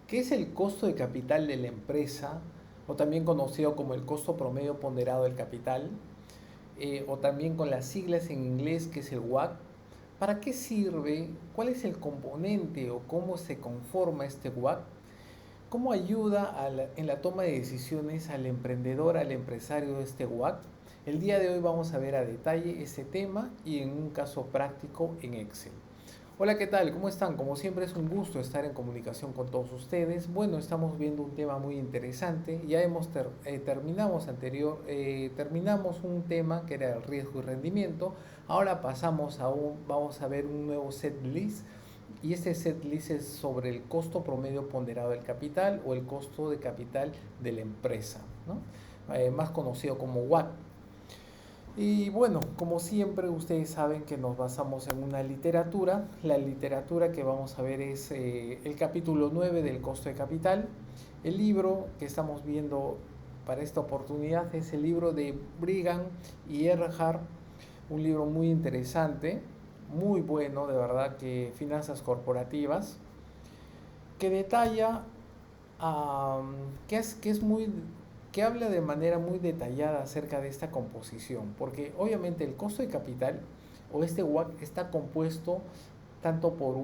¿Qué es el costo de capital de la empresa, o también conocido como el costo promedio ponderado del capital, o también con las siglas en inglés que es el WACC? ¿Para qué sirve? ¿Cuál es el componente o cómo se conforma este WACC? ¿Cómo ayuda en la toma de decisiones al emprendedor, al empresario de este WACC? El día de hoy vamos a ver a detalle este tema y en un caso práctico en Excel. Hola, ¿qué tal? ¿Cómo están? Como siempre es un gusto estar en comunicación con todos ustedes. Bueno, estamos viendo un tema muy interesante. Ya terminamos un tema que era el riesgo y rendimiento. Ahora vamos a ver un nuevo set list, y este set list es sobre el costo promedio ponderado del capital o el costo de capital de la empresa, ¿no? Más conocido como WACC. Y bueno, como siempre ustedes saben que nos basamos en una literatura. La literatura que vamos a ver es el capítulo 9 del costo de capital. El libro que estamos viendo para esta oportunidad es el libro de Brigham y Earhart, un libro muy interesante, muy bueno, de verdad, que Finanzas Corporativas, que detalla, um, que es muy que habla de manera muy detallada acerca de esta composición, porque obviamente el costo de capital o este WACC está compuesto tanto por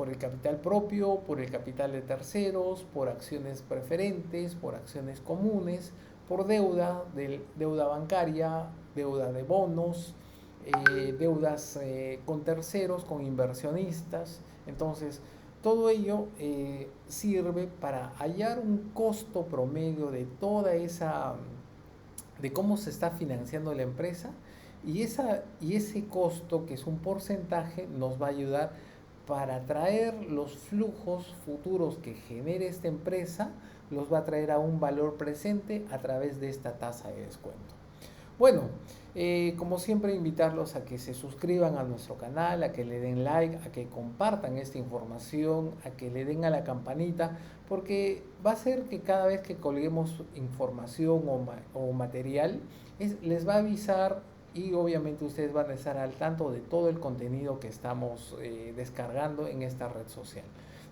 el capital propio, por el capital de terceros, por acciones preferentes, por acciones comunes, por deuda bancaria, deuda de bonos, deudas con terceros, con inversionistas. Entonces, todo ello sirve para hallar un costo promedio de cómo se está financiando la empresa, y ese costo, que es un porcentaje, nos va a ayudar para traer los flujos futuros que genere esta empresa, los va a traer a un valor presente a través de esta tasa de descuento. Bueno, como siempre, invitarlos a que se suscriban a nuestro canal, a que le den like, a que compartan esta información, a que le den a la campanita, porque va a hacer que cada vez que colguemos información o material, les va a avisar, y obviamente ustedes van a estar al tanto de todo el contenido que estamos descargando en esta red social.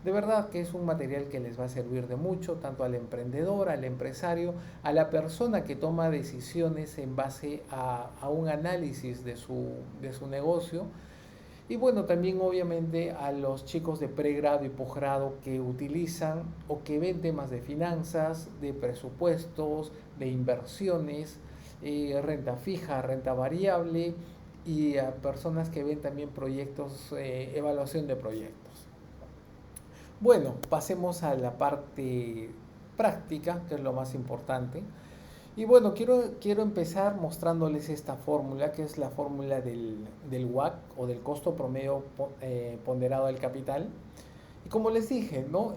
De verdad que es un material que les va a servir de mucho, tanto al emprendedor, al empresario, a la persona que toma decisiones en base a un análisis de su negocio. Y bueno, también obviamente a los chicos de pregrado y posgrado que utilizan o que ven temas de finanzas, de presupuestos, de inversiones, renta fija, renta variable, y a personas que ven también proyectos, evaluación de proyectos. Bueno, pasemos a la parte práctica, que es lo más importante. Y bueno, quiero empezar mostrándoles esta fórmula, que es la fórmula del WACC o del costo promedio ponderado del capital. Y como les dije, ¿no?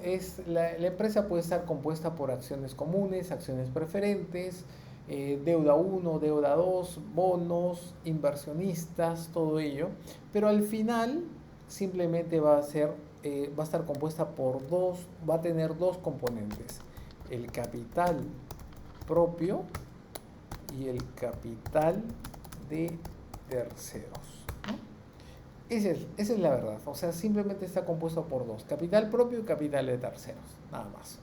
La empresa puede estar compuesta por acciones comunes, acciones preferentes, deuda uno, deuda 2, bonos, inversionistas, todo ello. Pero al final simplemente va a estar compuesta va a tener dos componentes: el capital propio y el capital de terceros, ¿no? Esa es la verdad. O sea, simplemente está compuesto por dos: capital propio y capital de terceros, nada más.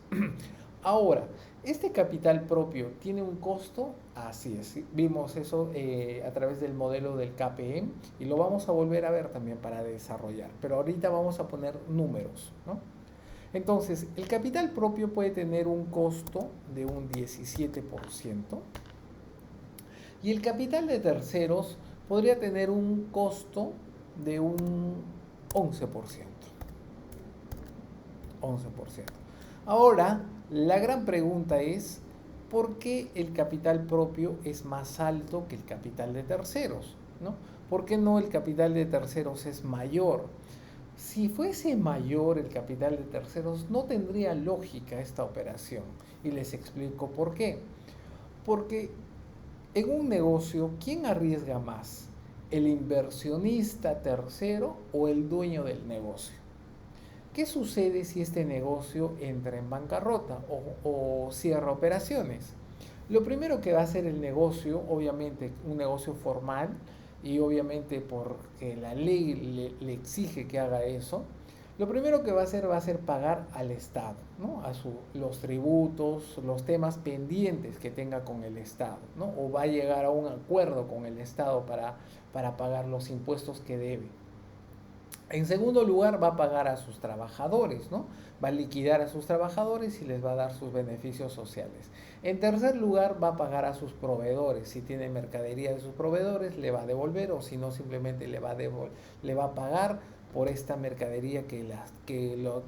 Ahora, ¿este capital propio tiene un costo? Así es, vimos eso a través del modelo del KPM, y lo vamos a volver a ver también para desarrollar, pero ahorita vamos a poner números, ¿no? Entonces, el capital propio puede tener un costo de un 17%, y el capital de terceros podría tener un costo de un 11%. 11%. Ahora, la gran pregunta es, ¿por qué el capital propio es más alto que el capital de terceros? ¿No? ¿Por qué no el capital de terceros es mayor? Si fuese mayor el capital de terceros, no tendría lógica esta operación. Y les explico por qué. Porque en un negocio, ¿quién arriesga más? ¿El inversionista tercero o el dueño del negocio? ¿Qué sucede si este negocio entra en bancarrota o cierra operaciones? Lo primero que va a hacer el negocio, obviamente un negocio formal, y obviamente porque la ley le exige que haga eso, Lo primero que va a ser pagar al Estado, ¿no? Los tributos, los temas pendientes que tenga con el Estado, ¿no? O va a llegar a un acuerdo con el Estado para pagar los impuestos que debe. En segundo lugar, va a pagar a sus trabajadores, ¿no? Va a liquidar a sus trabajadores y les va a dar sus beneficios sociales. En tercer lugar, va a pagar a sus proveedores. Si tiene mercadería de sus proveedores, le va a devolver, o si no, simplemente le va a pagar por esta mercadería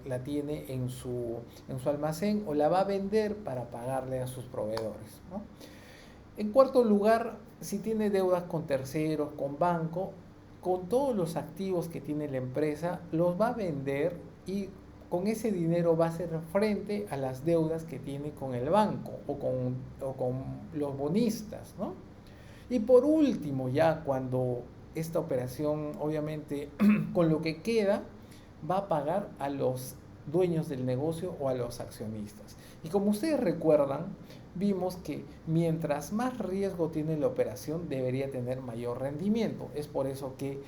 la tiene en su almacén, o la va a vender para pagarle a sus proveedores, ¿no? En cuarto lugar, si tiene deudas con terceros, con banco, con todos los activos que tiene la empresa, los va a vender y con ese dinero va a hacer frente a las deudas que tiene con el banco o con los bonistas, ¿no? Y por último, ya cuando esta operación, obviamente, con lo que queda, va a pagar a los dueños del negocio o a los accionistas. Y como ustedes recuerdan, vimos que mientras más riesgo tiene la operación, debería tener mayor rendimiento. Es por eso que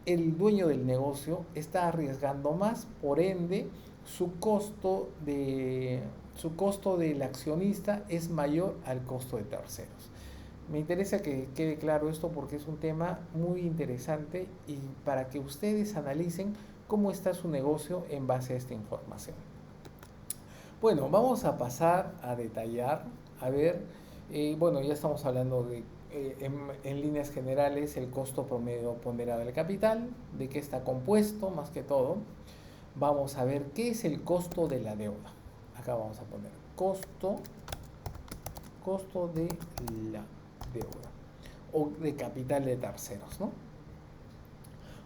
el dueño del negocio está arriesgando más, por ende, su costo del accionista es mayor al costo de terceros. Me interesa que quede claro esto porque es un tema muy interesante y para que ustedes analicen cómo está su negocio en base a esta información. Bueno, vamos a pasar a detallar, a ver, bueno, ya estamos hablando de, en líneas generales, el costo promedio ponderado del capital, de qué está compuesto más que todo. Vamos a ver qué es el costo de la deuda. Acá vamos a poner costo de la deuda o de capital de terceros, ¿no?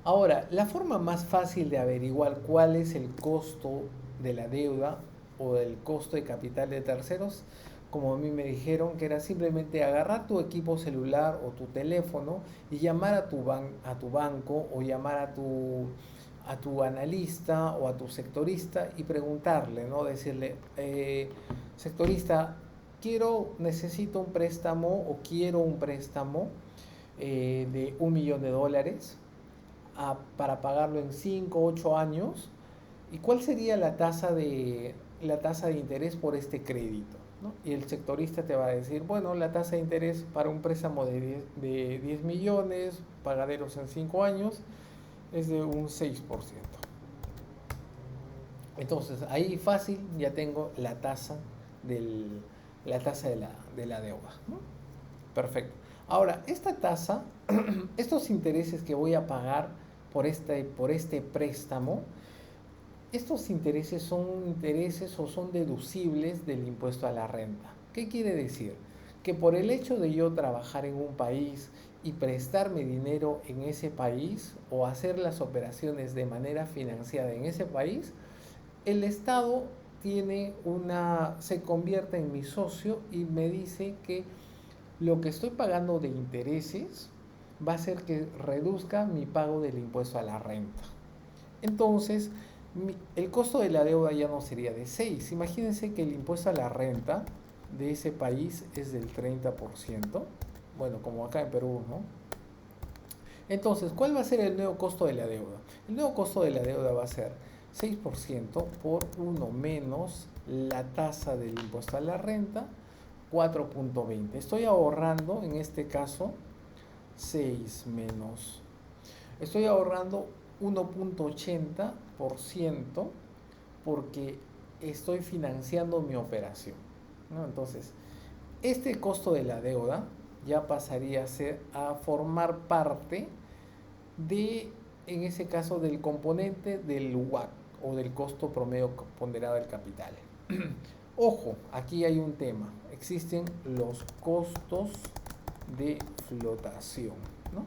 Ahora, la forma más fácil de averiguar cuál es el costo de la deuda o del costo de capital de terceros, como a mí me dijeron, que era simplemente agarrar tu equipo celular o tu teléfono y llamar a a tu banco o llamar a tu analista o a tu sectorista y preguntarle, ¿no? Decirle, sectorista, necesito un préstamo o quiero un préstamo de $1 millón para pagarlo en 5 8 años. ¿Y cuál sería la tasa de interés por este crédito? ¿No? Y el sectorista te va a decir, bueno, la tasa de interés para un préstamo de 10 millones, pagaderos en 5 años, es de un 6%. Entonces, ahí fácil ya tengo la tasa de la deuda, ¿no? Perfecto. Ahora, esta tasa, estos intereses que voy a pagar por este préstamo, estos intereses o son deducibles del impuesto a la renta. ¿Qué quiere decir? Que por el hecho de yo trabajar en un país y prestarme dinero en ese país o hacer las operaciones de manera financiada en ese país, el Estado se convierte en mi socio y me dice que lo que estoy pagando de intereses va a hacer que reduzca mi pago del impuesto a la renta. Entonces, el costo de la deuda ya no sería de 6. Imagínense que el impuesto a la renta de ese país es del 30%. Bueno, como acá en Perú, ¿no? Entonces, ¿cuál va a ser el nuevo costo de la deuda? El nuevo costo de la deuda va a ser 6% por 1 menos la tasa del impuesto a la renta, 4.20. Estoy ahorrando, en este caso, 6 menos. Estoy ahorrando 1.80% porque estoy financiando mi operación, ¿no? Entonces, este costo de la deuda ya pasaría a formar parte en ese caso, del componente del WACC o del costo promedio ponderado del capital. Ojo, aquí hay un tema. Existen los costos de flotación, ¿no?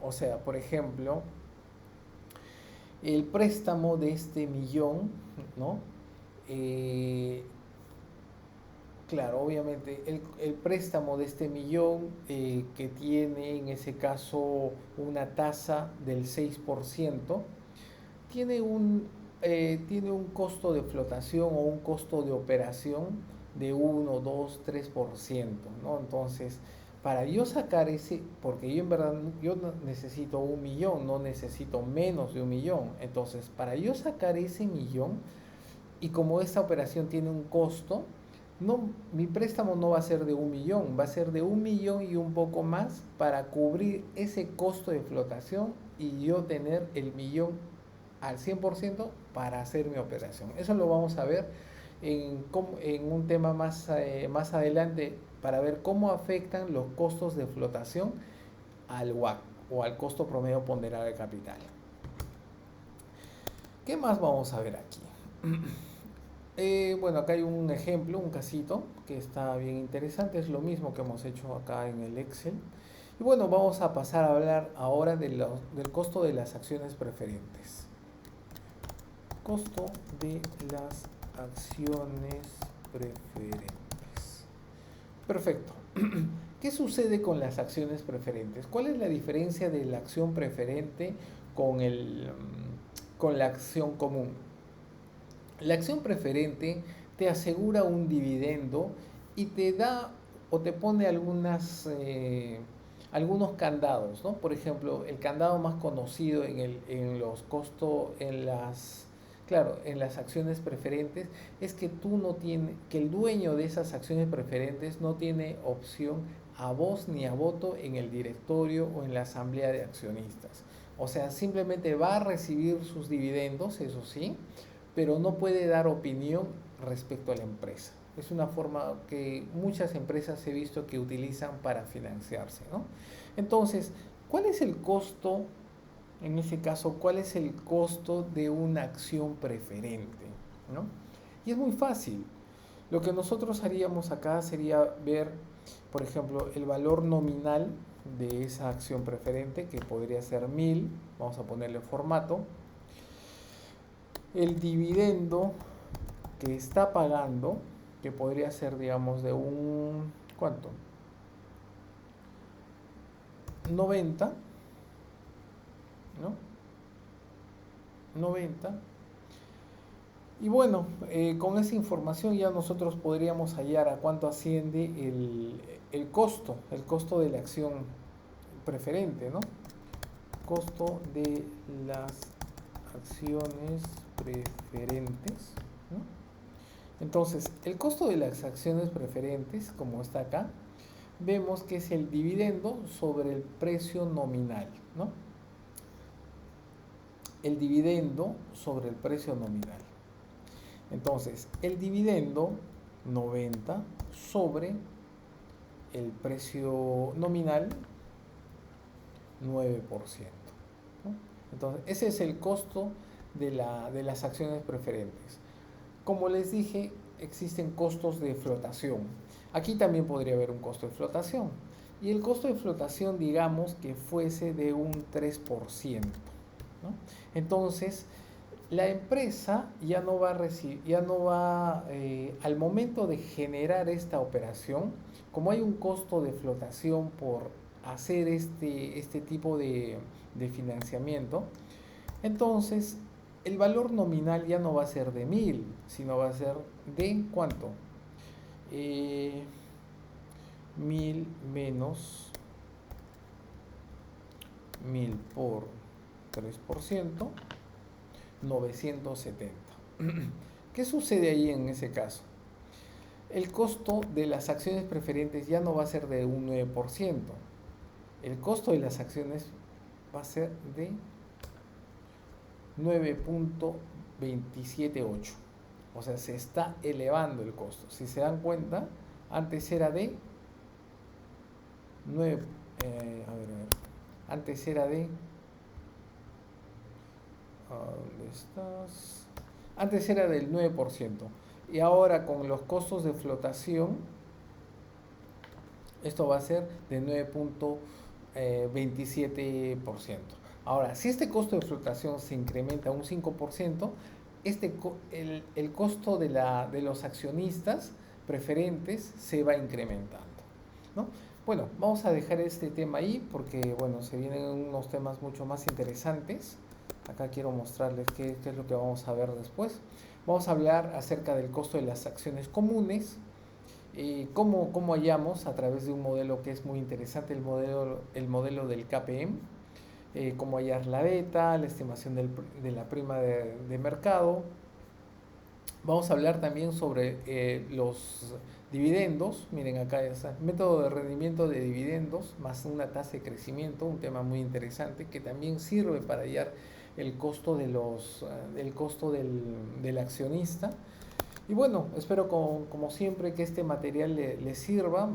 O sea, por ejemplo, el préstamo de este millón, ¿no? Claro, obviamente el préstamo de este millón que tiene en ese caso una tasa del 6%, tiene tiene un costo de flotación o un costo de operación de 1, 2, 3%, ¿no? Entonces, para yo sacar ese, porque yo en verdad yo necesito 1 millón, no necesito menos de 1 millón. Entonces, para yo sacar ese millón, y como esta operación tiene un costo, no, mi préstamo no va a ser de 1 millón, va a ser de 1 millón y un poco más para cubrir ese costo de flotación y yo tener el millón al 100% para hacer mi operación. Eso lo vamos a ver en un tema más adelante para ver cómo afectan los costos de flotación al WACC o al costo promedio ponderado de capital. ¿Qué más vamos a ver aquí? Bueno, acá hay un ejemplo, un casito que está bien interesante, es lo mismo que hemos hecho acá en el Excel. Y bueno, vamos a pasar a hablar ahora del costo de las acciones preferentes. Costo de las acciones preferentes. Perfecto. ¿Qué sucede con las acciones preferentes? ¿Cuál es la diferencia de la acción preferente con la acción común? La acción preferente te asegura un dividendo y te da o te pone algunos candados, ¿no? Por ejemplo, el candado más conocido en los costos, en las acciones preferentes, es que que el dueño de esas acciones preferentes no tiene opción a voz ni a voto en el directorio o en la asamblea de accionistas. O sea, simplemente va a recibir sus dividendos, eso sí, pero no puede dar opinión respecto a la empresa. Es una forma que muchas empresas he visto que utilizan para financiarse, ¿no? Entonces, ¿cuál es el costo, en ese caso, cuál es el costo de una acción preferente, ¿no? Y es muy fácil. Lo que nosotros haríamos acá sería ver, por ejemplo, el valor nominal de esa acción preferente, que podría ser 1000, vamos a ponerle formato, el dividendo que está pagando, que podría ser, digamos, de un, ¿cuánto? 90, ¿no? 90. Y bueno, con esa información ya nosotros podríamos hallar a cuánto asciende el costo de la acción preferente, ¿no? Costo de las acciones preferentes, ¿no? Entonces, el costo de las acciones preferentes, como está acá, vemos que es el dividendo sobre el precio nominal, ¿no? El dividendo sobre el precio nominal. Entonces, el dividendo 90 sobre el precio nominal 9%, ¿no? Entonces, ese es el costo de las acciones preferentes. Como les dije, existen costos de flotación. Aquí también podría haber un costo de flotación. Y el costo de flotación, digamos que fuese de un 3%, ¿no? Entonces, la empresa ya no va a recibir, al momento de generar esta operación, como hay un costo de flotación por hacer este tipo de financiamiento, entonces el valor nominal ya no va a ser de 1000, sino va a ser de ¿cuánto? 1000 menos 1000 por 3%, 970. ¿Qué sucede ahí en ese caso? El costo de las acciones preferentes ya no va a ser de un 9%. El costo de las acciones va a ser de 9.278. O sea, se está elevando el costo. Si se dan cuenta, antes era de 9, antes era de, ¿dónde estás? Antes era del 9%. Y ahora con los costos de flotación, esto va a ser de 9.27%. Ahora, si este costo de flotación se incrementa un 5%, el costo de los accionistas preferentes se va incrementando, ¿no? Bueno, vamos a dejar este tema ahí porque, bueno, se vienen unos temas mucho más interesantes. Acá quiero mostrarles qué es lo que vamos a ver después. Vamos a hablar acerca del costo de las acciones comunes. ¿Cómo hallamos? A través de un modelo que es muy interesante, el modelo del KPM, cómo hallar la beta, la estimación de la prima de mercado. Vamos a hablar también sobre los dividendos. Miren, acá está método de rendimiento de dividendos más una tasa de crecimiento, un tema muy interesante que también sirve para hallar el costo el costo del accionista. Y bueno, espero como siempre que este material le sirva.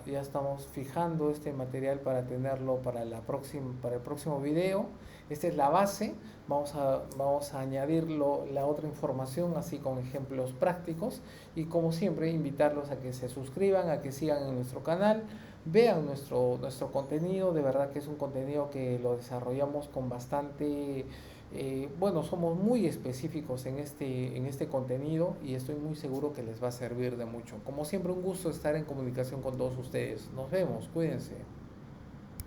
Ya estamos fijando este material para tenerlo para el próximo video. Esta es la base. Vamos a añadir la otra información así con ejemplos prácticos. Y como siempre, invitarlos a que se suscriban, a que sigan en nuestro canal, vean nuestro contenido. De verdad que es un contenido que lo desarrollamos con bastante bueno, somos muy específicos en este contenido y estoy muy seguro que les va a servir de mucho. Como siempre, un gusto estar en comunicación con todos ustedes. Nos vemos, cuídense.